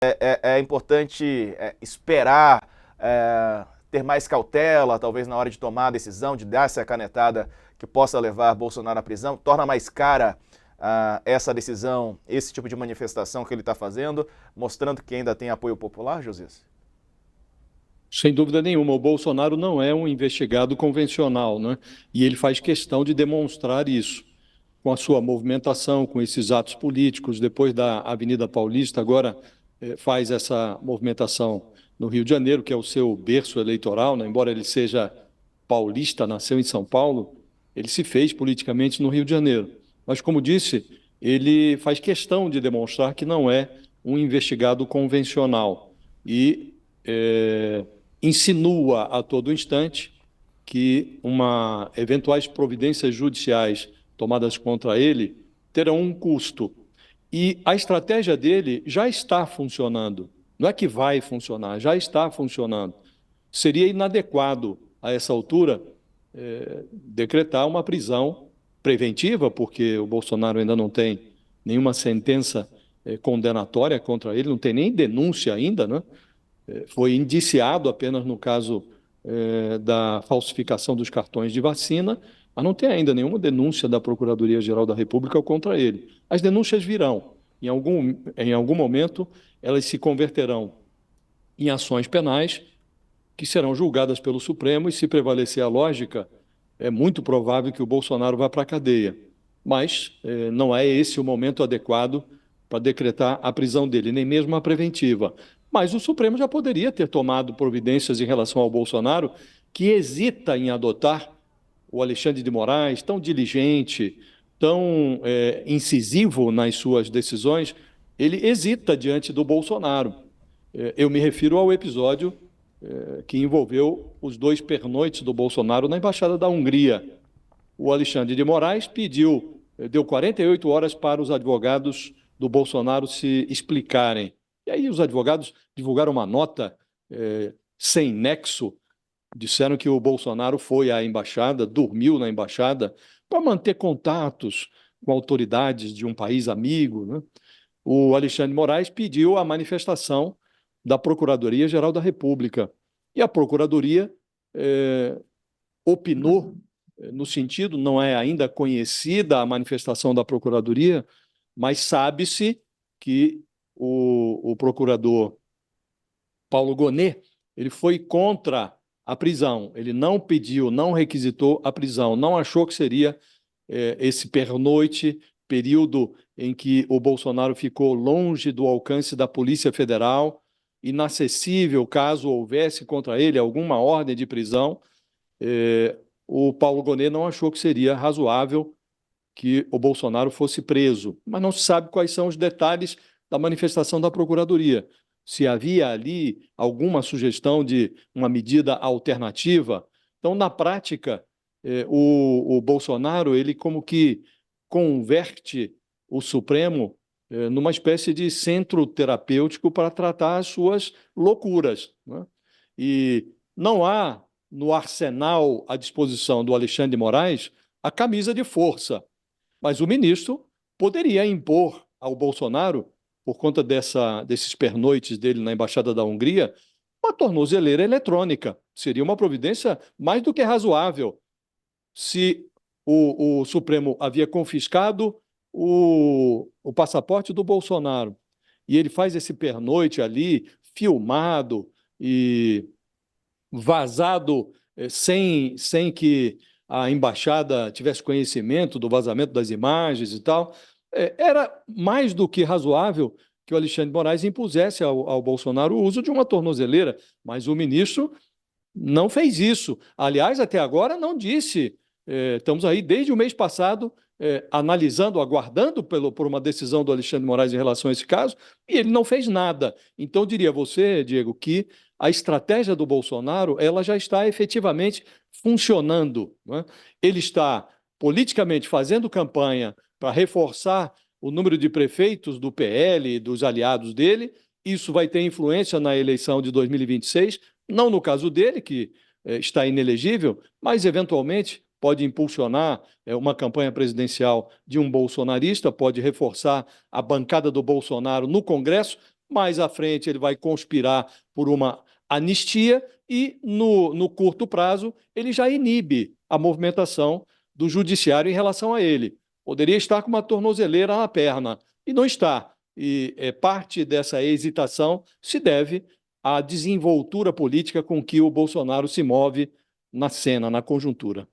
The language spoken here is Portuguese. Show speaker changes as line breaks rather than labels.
É importante esperar, ter mais cautela, talvez na hora de tomar a decisão, de dar essa canetada que possa levar Bolsonaro à prisão? Torna mais cara essa decisão, esse tipo de manifestação que ele está fazendo, mostrando que ainda tem apoio popular, José?
Sem dúvida nenhuma, o Bolsonaro não é um investigado convencional, né? E ele faz questão de demonstrar isso com a sua movimentação, com esses atos políticos. Depois da Avenida Paulista, agora faz essa movimentação no Rio de Janeiro, que é o seu berço eleitoral, né? Embora ele seja paulista, nasceu em São Paulo, ele se fez politicamente no Rio de Janeiro. Mas, como disse, ele faz questão de demonstrar que não é um investigado convencional e insinua a todo instante que eventuais providências judiciais tomadas contra ele terão um custo. E a estratégia dele já está funcionando. Não é que vai funcionar, já está funcionando. Seria inadequado, a essa altura, decretar uma prisão preventiva, porque o Bolsonaro ainda não tem nenhuma sentença condenatória contra ele, não tem nem denúncia ainda, né? Foi indiciado apenas no caso da falsificação dos cartões de vacina, mas não tem ainda nenhuma denúncia da Procuradoria-Geral da República contra ele. As denúncias virão. Em algum momento, elas se converterão em ações penais que serão julgadas pelo Supremo e, se prevalecer a lógica, é muito provável que o Bolsonaro vá para a cadeia. Mas não é esse o momento adequado para decretar a prisão dele, nem mesmo a preventiva. Mas o Supremo já poderia ter tomado providências em relação ao Bolsonaro, que hesita em adotar o Alexandre de Moraes, tão diligente, tão incisivo nas suas decisões, ele hesita diante do Bolsonaro. Eu me refiro ao episódio que envolveu os dois pernoites do Bolsonaro na Embaixada da Hungria. O Alexandre de Moraes deu 48 horas para os advogados do Bolsonaro se explicarem. E aí os advogados divulgaram uma nota sem nexo, disseram que o Bolsonaro foi à embaixada, dormiu na embaixada, para manter contatos com autoridades de um país amigo, né? O Alexandre de Moraes pediu a manifestação da Procuradoria-Geral da República. E a Procuradoria opinou no sentido, não é ainda conhecida a manifestação da Procuradoria, mas sabe-se que o procurador Paulo Gonet, ele foi contra a prisão, ele não pediu, não requisitou a prisão, não achou que seria esse pernoite, período em que o Bolsonaro ficou longe do alcance da Polícia Federal, inacessível caso houvesse contra ele alguma ordem de prisão. O Paulo Gonet não achou que seria razoável que o Bolsonaro fosse preso, mas não se sabe quais são os detalhes da manifestação da Procuradoria. Se havia ali alguma sugestão de uma medida alternativa. Então, na prática, o Bolsonaro, ele como que converte o Supremo numa espécie de centro terapêutico para tratar as suas loucuras, né? E não há no arsenal à disposição do Alexandre de Moraes a camisa de força, mas o ministro poderia impor ao Bolsonaro, por conta desses pernoites dele na Embaixada da Hungria, uma tornozeleira eletrônica. Seria uma providência mais do que razoável. Se o Supremo havia confiscado o passaporte do Bolsonaro e ele faz esse pernoite ali, filmado e vazado sem que a embaixada tivesse conhecimento do vazamento das imagens e tal, era mais do que razoável que o Alexandre de Moraes impusesse ao Bolsonaro o uso de uma tornozeleira, mas o ministro não fez isso. Aliás, até agora não disse. Estamos aí desde o mês passado analisando, aguardando por uma decisão do Alexandre de Moraes em relação a esse caso, e ele não fez nada. Então, diria você, Diego, que a estratégia do Bolsonaro ela já está efetivamente funcionando, né? Ele está politicamente fazendo campanha para reforçar o número de prefeitos do PL e dos aliados dele. Isso vai ter influência na eleição de 2026, não no caso dele, que está inelegível, mas eventualmente pode impulsionar uma campanha presidencial de um bolsonarista, pode reforçar a bancada do Bolsonaro no Congresso, mais à frente ele vai conspirar por uma anistia e, no curto prazo, ele já inibe a movimentação do judiciário em relação a ele. Poderia estar com uma tornozeleira na perna, e não está. E parte dessa hesitação se deve à desenvoltura política com que o Bolsonaro se move na cena, na conjuntura.